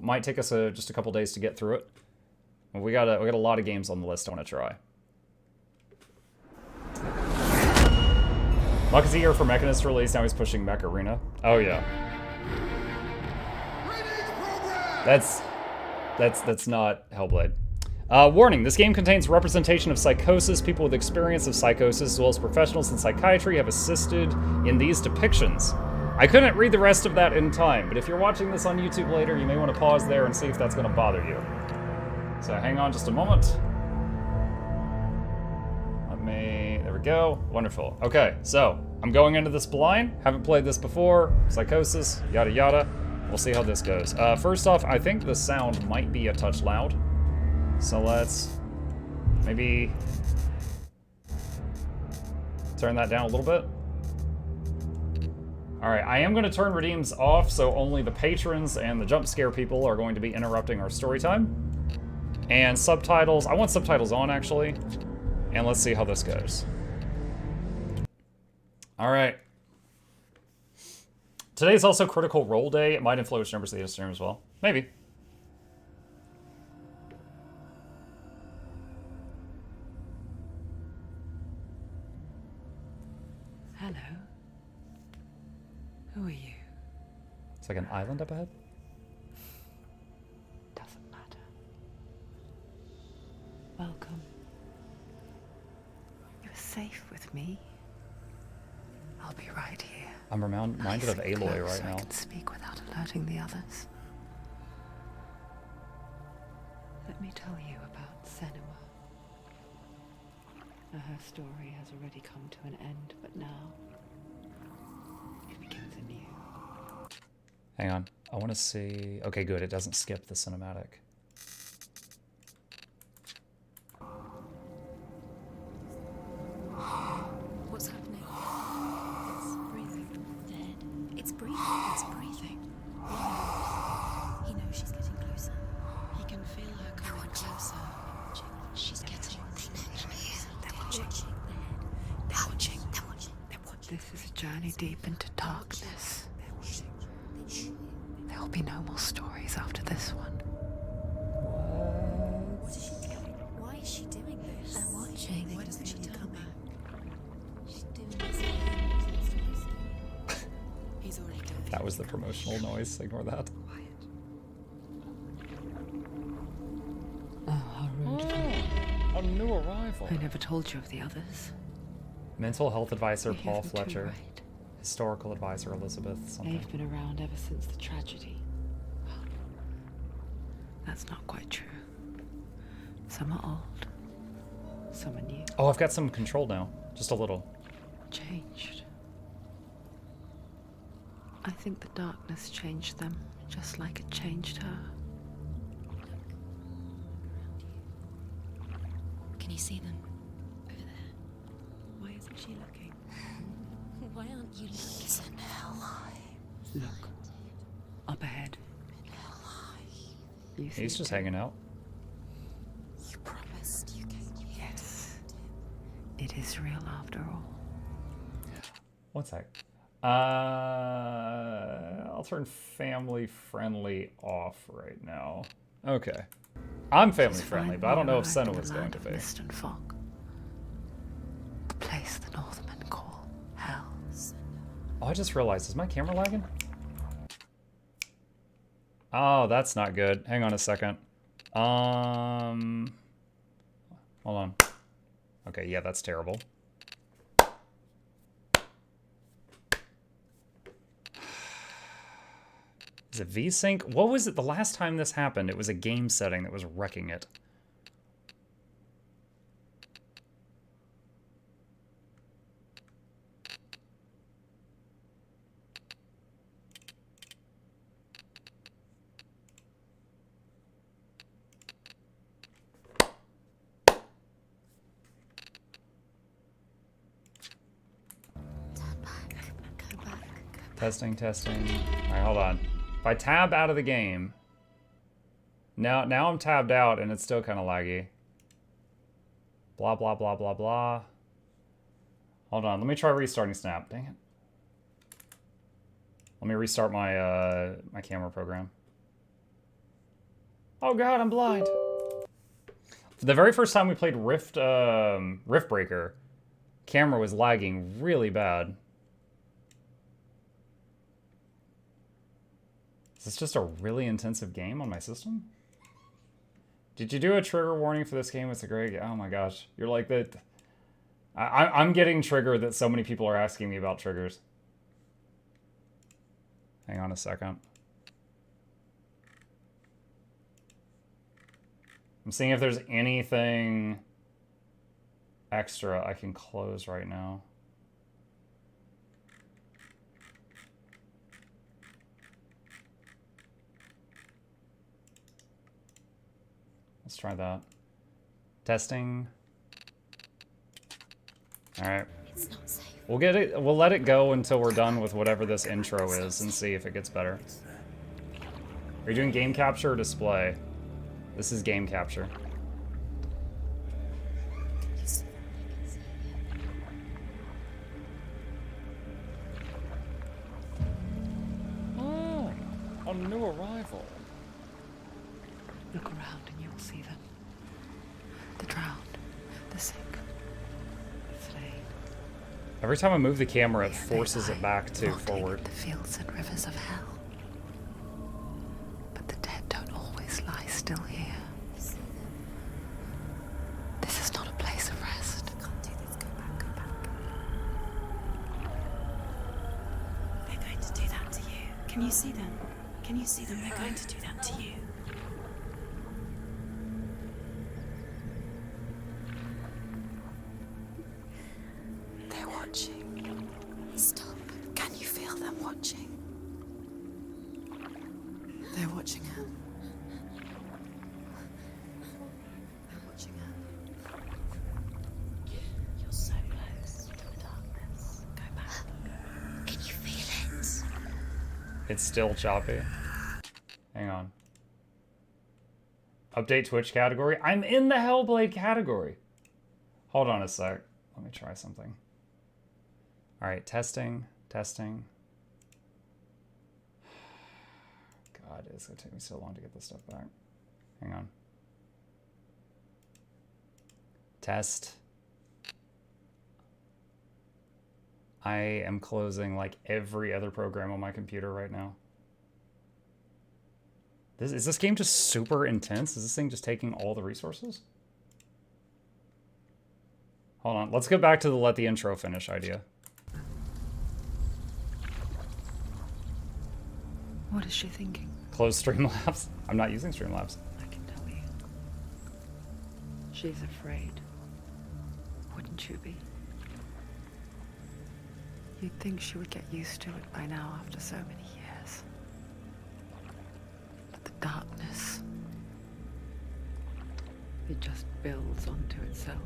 Might take us just a couple days to get through it. We got a lot of games on the list I want to try. Muck is eager for Mechanist release. Now he's pushing Mech Arena. Oh yeah. That's not Hellblade. Warning, this game contains representation of psychosis. People with experience of psychosis, as well as professionals in psychiatry, have assisted in these depictions. I couldn't read the rest of that in time, but if you're watching this on YouTube later, you may want to pause there and see if that's going to bother you. So hang on just a moment. There we go. Wonderful. Okay, so I'm going into this blind. Haven't played this before. Psychosis, yada yada. We'll see how this goes. First off, I think the sound might be a touch loud. So let's maybe turn that down a little bit. All right, I am going to turn redeems off, so only the patrons and the jump scare people are going to be interrupting our story time. And subtitles, I want subtitles on actually. And let's see how this goes. All right. Today's also Critical Role Day. It might influence numbers of the stream as well. Maybe. Hello. Who are you? It's like an island up ahead. Doesn't matter. Welcome. You're safe with me. I'll be right here. I'm reminded of Aloy right so now. I can speak without alerting the others. Let me tell you about Senua. Now, her story has already come to an end, but now it begins anew. Hang on. I want to see... Okay, good. It doesn't skip the cinematic. What's happening? It's breathing. Dead. It's breathing. It's breathing. He knows she's getting closer. He can feel her coming closer. She's getting closer. They're watching. They're watching. They're watching. They're watching. This is a journey deep into darkness. There will be no more stories after this one. What is she doing? Why is she doing this? They're watching. Why doesn't she turn back? She's doing this. He's already going. That was the promotional noise. Ignore that. Oh, how rude of me. A new arrival. I never told you of the others. Mental health advisor You hear Paul them too, Fletcher. right? Historical advisor Elizabeth something. They've been around ever since the tragedy. Well, that's not quite true. Some are old, some are new. Oh, I've got some control now. Just a little. Changed. I think the darkness changed them, just like it changed her. Can you see them? Over there. Why isn't she looking? Why aren't you looking? He's in Hellblade. Look. Up ahead. You see He's just it? hanging out. You promised you could. Yes. It is real after all. One sec. I'll turn family friendly off right now. Okay. I'm family friendly, but I don't know if Senua is going to be. Mist and fog. The place the Northmen call hell. Oh, I just realized, is my camera lagging? Oh, that's not good. Hang on a second. Hold on. Okay, yeah, that's terrible. Is it VSync? What was it the last time this happened? It was a game setting that was wrecking it. Testing, testing. All right, hold on. If I tab out of the game, now I'm tabbed out and it's still kind of laggy. Blah, blah, blah, blah, blah. Hold on, let me try restarting Snap. Dang it. Let me restart my my camera program. Oh god, I'm blind. The very first time we played Rift Breaker, camera was lagging really bad. Is this just a really intensive game on my system? Did you do a trigger warning for this game? It's a great game. Oh my gosh. You're like that. I'm getting triggered that so many people are asking me about triggers. Hang on a second. I'm seeing if there's anything extra I can close right now. Let's try that. Testing. All right. It's not safe. We'll get it. We'll let it go until we're done with whatever this intro is and see if it gets better. Are you doing game capture or display? This is game capture. Oh, a new arrival. Look around and you'll see them. The drowned, the sick, the slain. Every time I move the camera, it Here they forces lie, it back to rotting forward. in the fields and rivers of hell. But the dead don't always lie still here. This is not a place of rest. Can't do this. Go back, go back. They're going to do that to you. Can you see them? Can you see them? They're going to do that to you. They're watching. Stop. Can you feel them watching? They're watching her. They're watching her. You're so close to the darkness. Go back. Can you feel it? It's still choppy. Hang on. Update Twitch category. I'm in the Hellblade category. Hold on a sec. Let me try something. All right, testing, testing. God, it's gonna take me so long to get this stuff back. Hang on. Test. I am closing like every other program on my computer right now. Is this game just super intense? Is this thing just taking all the resources? Hold on, let's go back to the let the intro finish idea. What is she thinking? Close Streamlabs. I'm not using Streamlabs. I can tell you. She's afraid. Wouldn't you be? You'd think she would get used to it by now after so many years. But the darkness, it just builds onto itself,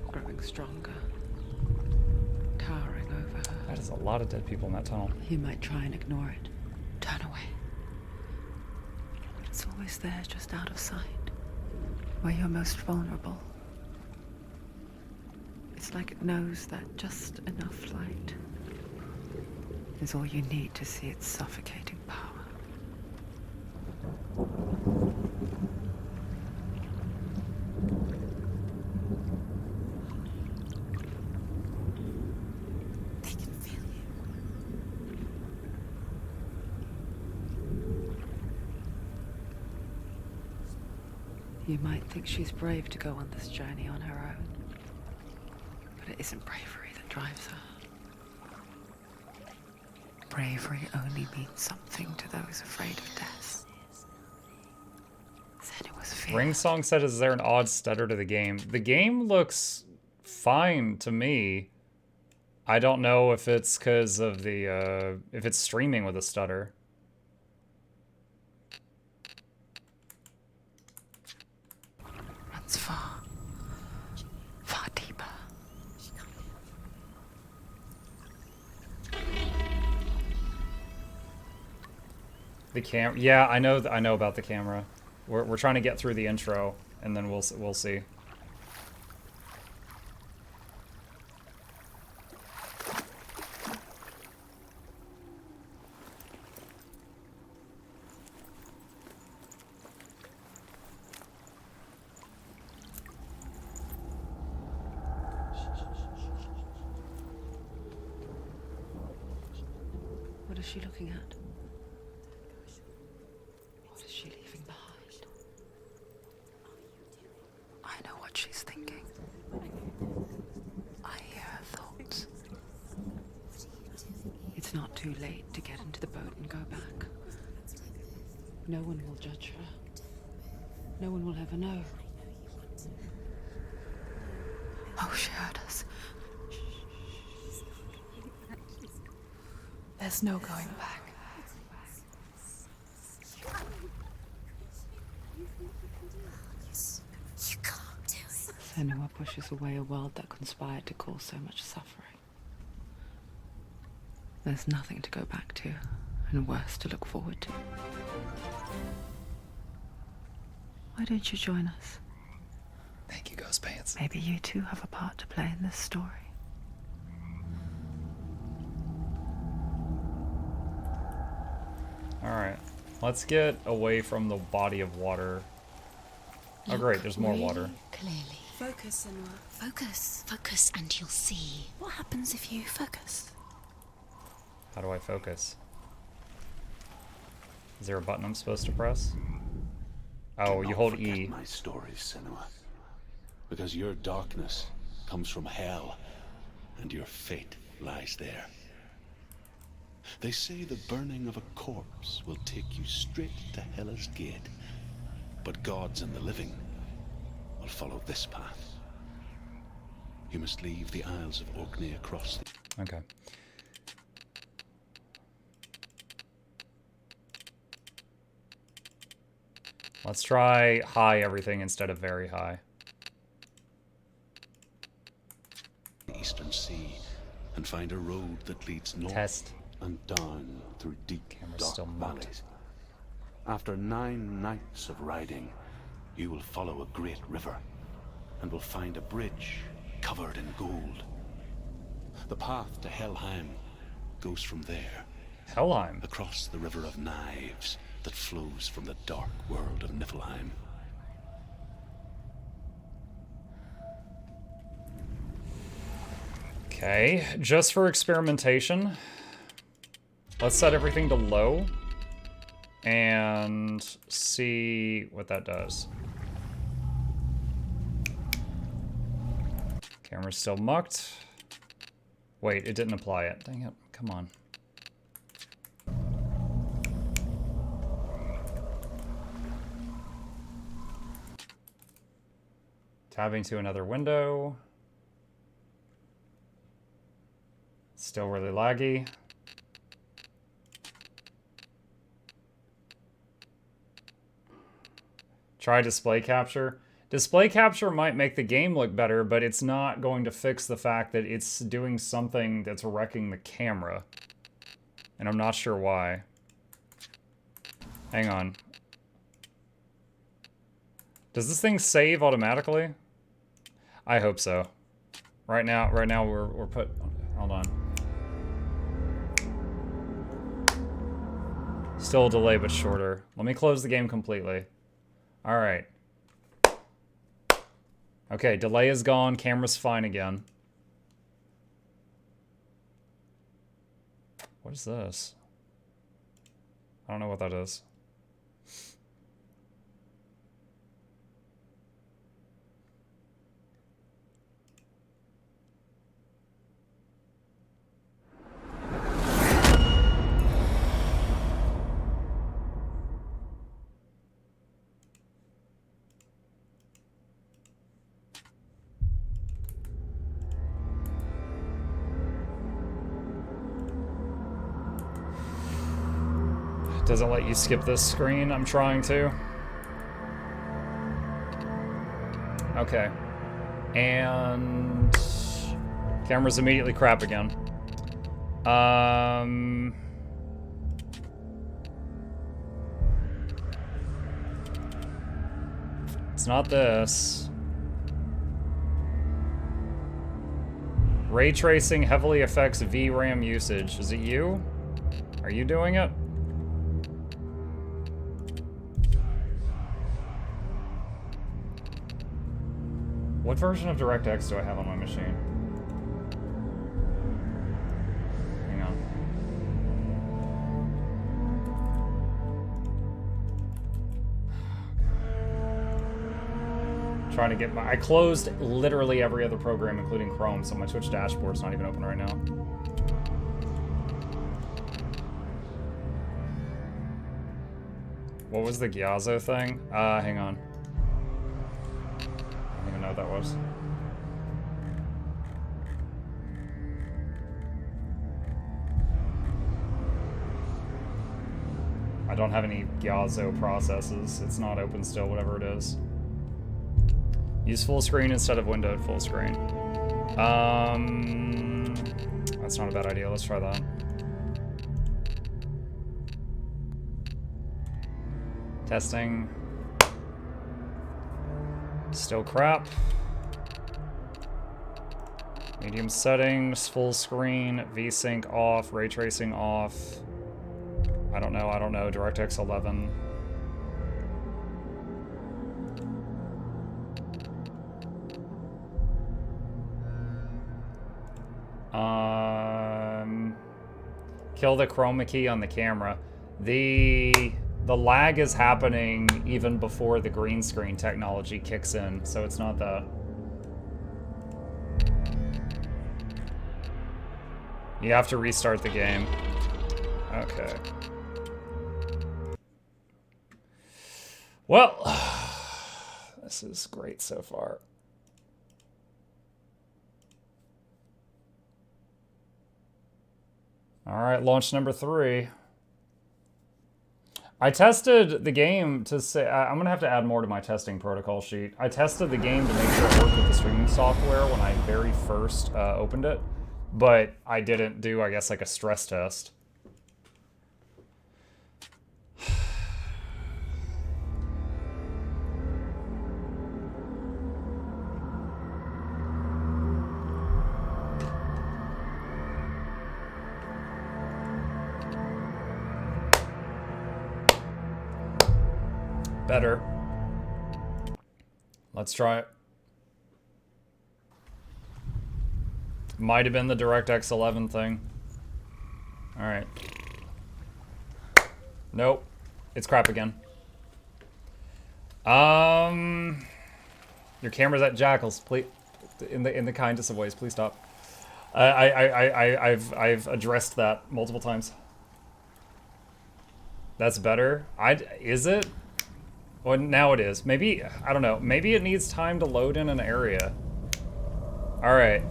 growing stronger, towering over her. That is a lot of dead people in that tunnel. You might try and ignore it, turn away. But it's always there, just out of sight, where you're most vulnerable. It's like it knows that just enough light is all you need to see its suffocating power. They can feel you. You might think she's brave to go on this journey on her own, but it isn't bravery that drives her. Bravery only means something to those afraid of death. Senua's fear. Ring Song said, is there an odd stutter to the game? The game looks fine to me. I don't know if it's because of the, if it's streaming with a stutter. Runs far, far deeper. The yeah, I know about the camera. We're trying to get through the intro, and then we'll see. she looking at? What is she leaving behind? I know what she's thinking. I hear her thoughts. It's not too late to get into the boat and go back. No one will judge her. No one will ever know. Oh, she heard us. There's no going back. You can't do it. Senua pushes away a world that conspired to cause so much suffering. There's nothing to go back to, and worse to look forward to. Why don't you join us? Thank you, Ghost Pants. Maybe you too have a part to play in this story. Alright. Let's get away from the body of water. Oh great, there's more water. Clearly. Focus, Senua. Focus. Focus and you'll see. What happens if you focus? How do I focus? Is there a button I'm supposed to press? Oh, you hold E. My stories, Senua. Because your darkness comes from hell, and your fate lies there. They say the burning of a corpse will take you straight to Hela's gate, but gods and the living will follow this path. You must leave the Isles of Orkney across the... Okay. Let's try high everything instead of very high. Eastern Sea and find a road that leads north Test. and down through deep, Camera's dark still mucked. valleys. After 9 nights of riding, you will follow a great river and will find a bridge covered in gold. The path to Helheim goes from there, Helheim. across the River of Knives that flows from the dark world of Niflheim. Okay, just for experimentation, let's set everything to low and see what that does. Camera's still mucked. Wait, it didn't apply it. Dang it, come on. Tabbing to another window. Still really laggy. Try display capture. Display capture might make the game look better, but it's not going to fix the fact that it's doing something that's wrecking the camera. And I'm not sure why. Hang on. Does this thing save automatically? I hope so. Right now we're put... Hold on. Still a delay, but shorter. Let me close the game completely. Alright. Okay, delay is gone. Camera's fine again. What is this? I don't know what that is. Doesn't let you skip this screen. I'm trying to. Okay. And camera's immediately crap again. It's not this. Ray tracing heavily affects VRAM usage. Is it you? Are you doing it? What version of DirectX do I have on my machine? Hang on. Trying to get my... I closed literally every other program, including Chrome, so my Twitch dashboard's not even open right now. What was the Gyazo thing? Hang on. I don't even know what that was. I don't have any Gyazo processes. It's not open still, whatever it is. Use full screen instead of windowed full screen. That's not a bad idea. Let's try that. Testing. Still crap. Medium settings, full screen, VSync off, ray tracing off. I don't know, DirectX 11. Kill the chroma key on the camera. The lag is happening even before the green screen technology kicks in, so it's not that. You have to restart the game. Okay. Well, this is great so far. All right, launch number 3. I tested the game to say... I'm going to have to add more to my testing protocol sheet. I tested the game to make sure it worked with the streaming software when I very first opened it. But I didn't do, I guess, like a stress test. Better. Let's try it. Might have been the DirectX 11 thing. Alright. Nope. It's crap again. Your camera's at Jackals. Please, in the kindest of ways, please stop. I've addressed that multiple times. That's better. Is it? Well, now it is. Maybe, I don't know. Maybe it needs time to load in an area. Alright.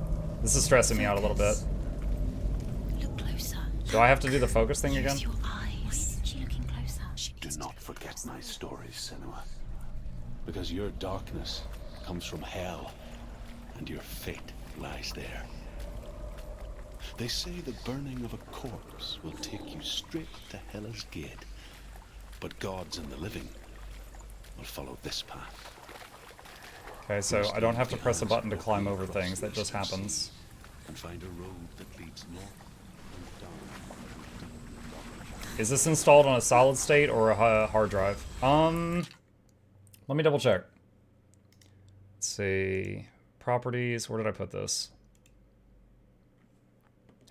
This is stressing me out a little bit. Look closer. Do I have to do the focus thing again? Use your eyes. She looking closer. Do not forget my stories, Senua. Because your darkness comes from hell, and your fate lies there. They say the burning of a corpse will take you straight to Hela's gate. But gods and the living will follow this path. Okay, so I don't have to press a button to climb over things. That just happens. And find a road that leads north and down. Is this installed on a solid state or a hard drive? Let me double check. Let's see. Properties. Where did I put this?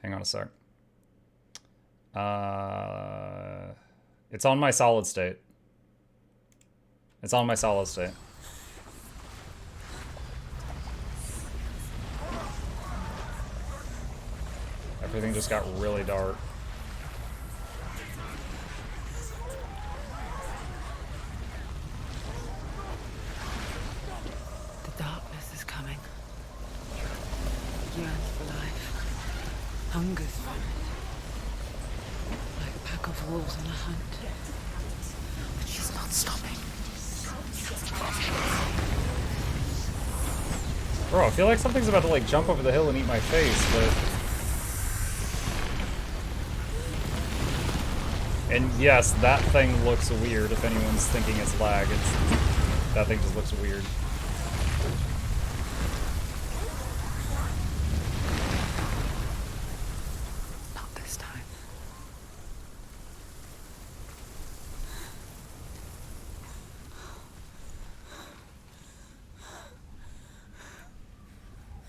Hang on a sec. It's on my solid state. It's on my solid state. Everything just got really dark. The darkness is coming. Yearns for life. Hungers for it. Like a pack of wolves on a hunt. But she's not stopping. Bro, I feel like something's about to like jump over the hill and eat my face, but... And yes, that thing looks weird. If anyone's thinking it's lag, that thing just looks weird. Not this time.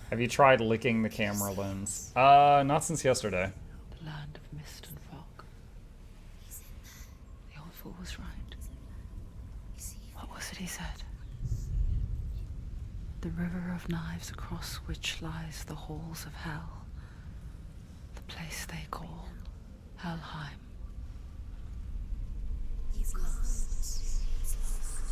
Have you tried licking the camera lens? Not since yesterday. The land of mist and fog. The old fool was right. What was it he said? The river of knives across which lies the halls of hell. The place they call Helheim. He's lost. He's lost.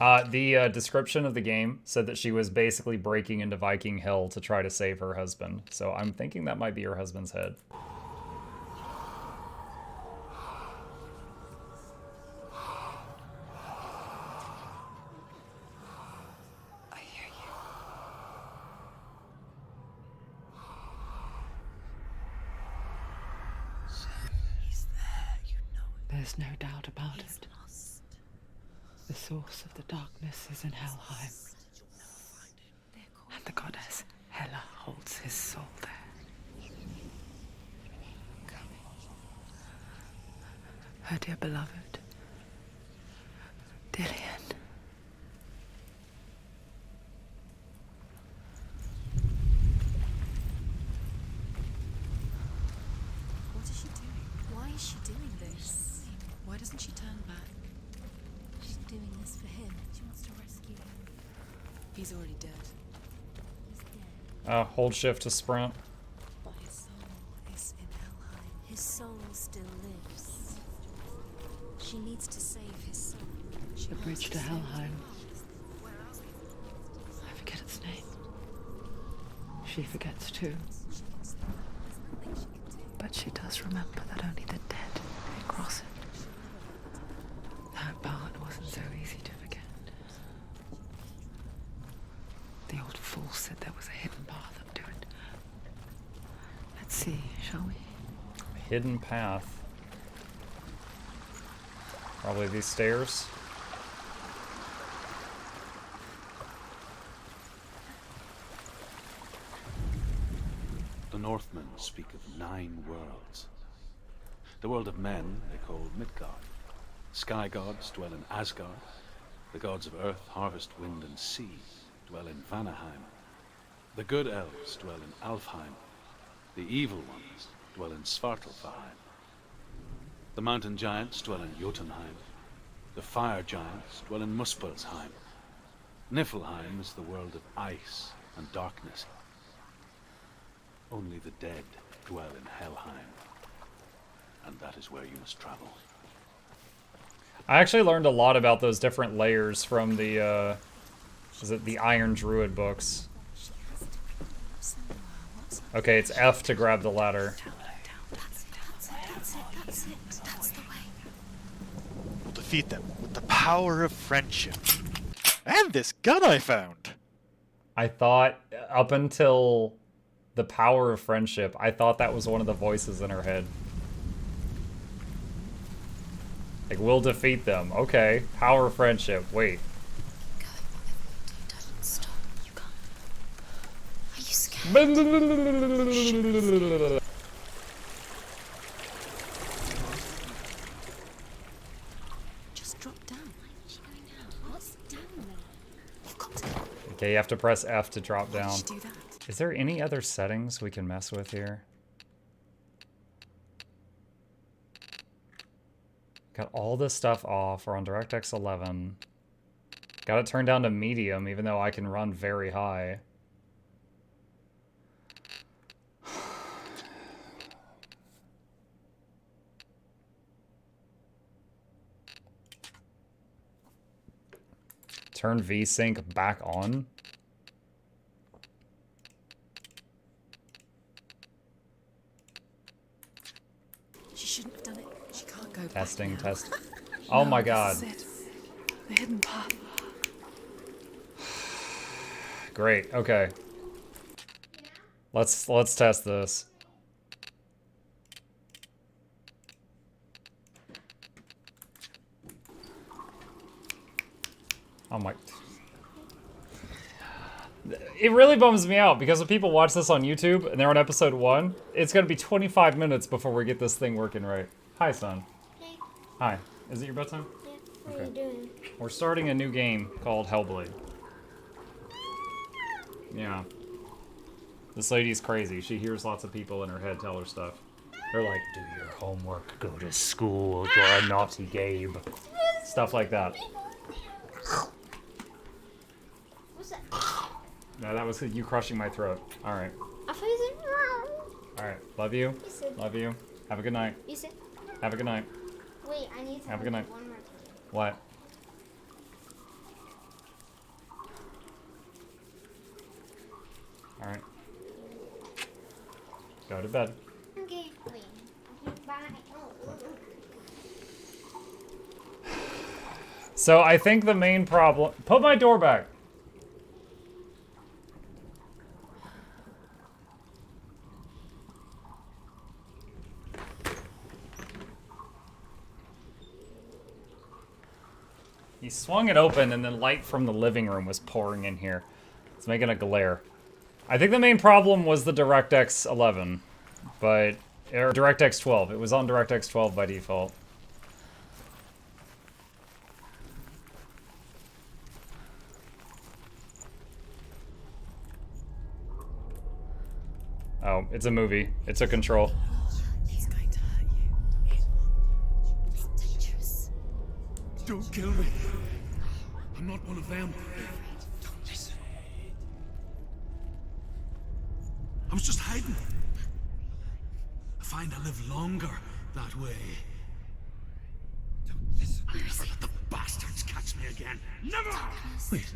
Where are you? The description of the game said that she was basically breaking into Viking hell to try to save her husband. So I'm thinking that might be her husband's head. I hear you. He's there, you know it. There's no doubt about it. Lost. The source of the darkness is in Helheim. And the goddess Hela holds his soul there. Her dear beloved, Dillian. What is she doing? Why is she doing this? Why doesn't she turn back? She's doing this for him. She wants to rescue him. He's already dead. He's dead. Hold shift to sprint. But his soul is in Helheim. His soul still lives. She needs to save his soul. She The wants bridge to save Helheim. him. I forget its name. She forgets too. She can stay. There's nothing she can do. But she does remember that only the dead may cross it. That part wasn't so easy to forget. The old fool said there was a hidden path up to it. Let's see, shall we? Hidden path. Probably these stairs. The Northmen speak of 9 worlds. The world of men they call Midgard. Sky gods dwell in Asgard. The gods of earth, harvest, wind, and sea dwell in Vanaheim. The good elves dwell in Alfheim. The evil ones dwell in Svartalfheim. The mountain giants dwell in Jotunheim. The fire giants dwell in Muspelheim. Niflheim is the world of ice and darkness. Only the dead dwell in Helheim. And that is where you must travel. I actually learned a lot about those different layers from the, is it the Iron Druid books? Okay, it's F to grab the ladder. That's the way. We'll defeat them with the power of friendship. And this gun I found! I thought, up until the power of friendship, I thought that was one of the voices in her head. Like, we'll defeat them. Okay, power of friendship. Wait. Go, whatever you do, don't stop. You can't. Are you scared? Just drop down. What's going down? What's down there? You've got to. Okay, you have to press F to drop Why down. did you do that? Is there any other settings we can mess with here? Got all this stuff off. We're on DirectX 11. Got it turned down to medium, even though I can run very high. Turn VSync back on. She shouldn't have done it. She can't go back Testing, now. test. Oh my god. This is it. The hidden path. Great. Okay. Let's test this. Oh my. It really bums me out because when people watch this on YouTube and they're on episode 1, it's gonna be 25 minutes before we get this thing working right. Hi, son. Hey, Hi. Is it your bedtime? yeah, what are you doing? We're starting a new game called Hellblade. Yeah. This lady's crazy. She hears lots of people in her head tell her stuff. They're like, do your homework, go to school, you're a naughty Gabe. Stuff like that. What's that? No, that was you crushing my throat. Alright. I thought you said Alright. Love you. You said- Love you. Have a good night. You said. Have a good night. Wait, I need to Have a good night. one more time. What? Alright. Go to bed. Okay, wait. Okay, bye. Oh. So I think the main problem... Put my door back! He swung it open and then light from the living room was pouring in here. It's making a glare. I think the main problem was the DirectX 11, but... Or DirectX 12. It was on DirectX 12 by default. Oh, it's a movie. It's a Control. He's going to hurt you. It's dangerous. Don't kill me. I'm not one of them. Don't listen. I was just hiding. I find I live longer that way. Don't listen. I'll never let the bastards catch me again. Never! Wait.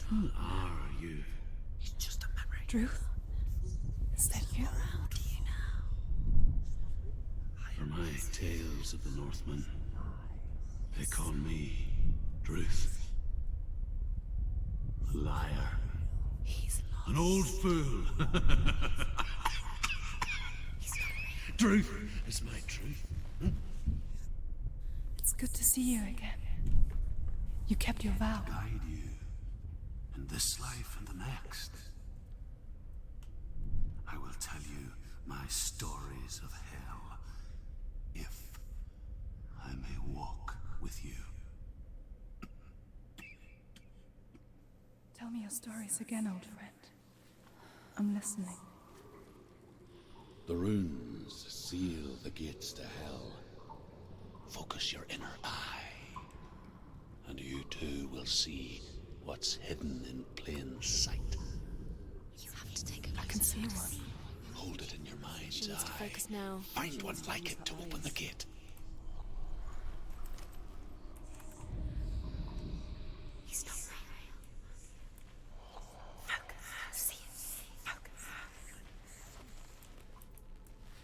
Who are you? It's just a memory. Druth? Is that you? Around you now. For my tales of the Northmen, they call me Druth. A liar. He's lost. An old fool. Truth is my truth. It's good to see you again. You kept your vow. Guide you in this life and the next. I will tell you my stories of hell, if I may walk with you. Tell me your stories again, old friend. I'm listening. The runes seal the gates to hell. Focus your inner eye, and you too will see what's hidden in plain sight. You have to take a I can see one. Hold it in your mind's She needs to eye. focus now. Find She one needs like use it that to open release. the gate. He's not right. See it.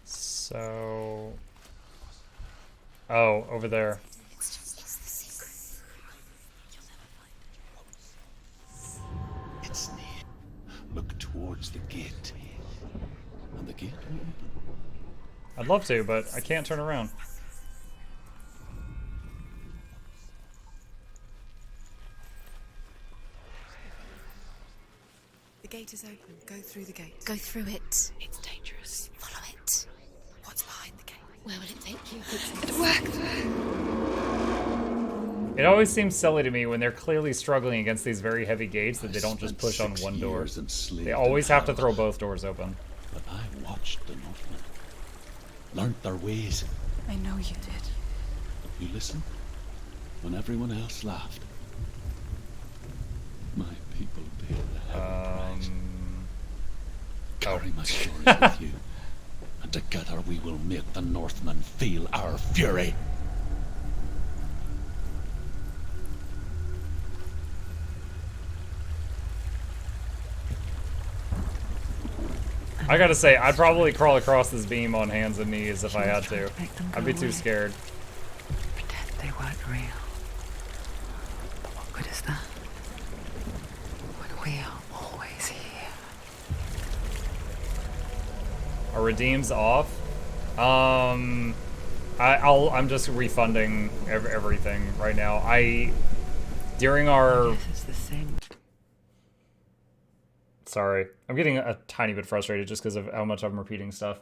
So... Oh, over there. It's just it's the secret. You'll never find it. It's near. Look towards the gate. And the gate will open. I'd love to, but I can't turn around. The gate is open. Go through the gate. Go through it. It's dangerous. Follow it. What's behind the gate? Where will it take you? It worked. It always seems silly to me when they're clearly struggling against these very heavy gates that they don't just Spent push on 6 one door. years enslaved They in always have to hell. throw both doors open. But I watched the Northmen. Learnt their ways. I know you did. You listened when everyone else laughed. My people paid the heavy price. Carry my stories with you, and together we will make the Northmen feel our fury. I gotta say, I'd probably crawl across this beam on hands and knees if I had to. I'd be too scared. Pretend they weren't real. But what good is that? When we are always here. Are redeems off? I'm just refunding everything right now. During our... Yes, it's the same. Sorry. I'm getting a tiny bit frustrated just because of how much I'm repeating stuff.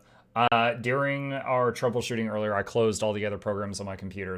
During our troubleshooting earlier, I closed all the other programs on my computer.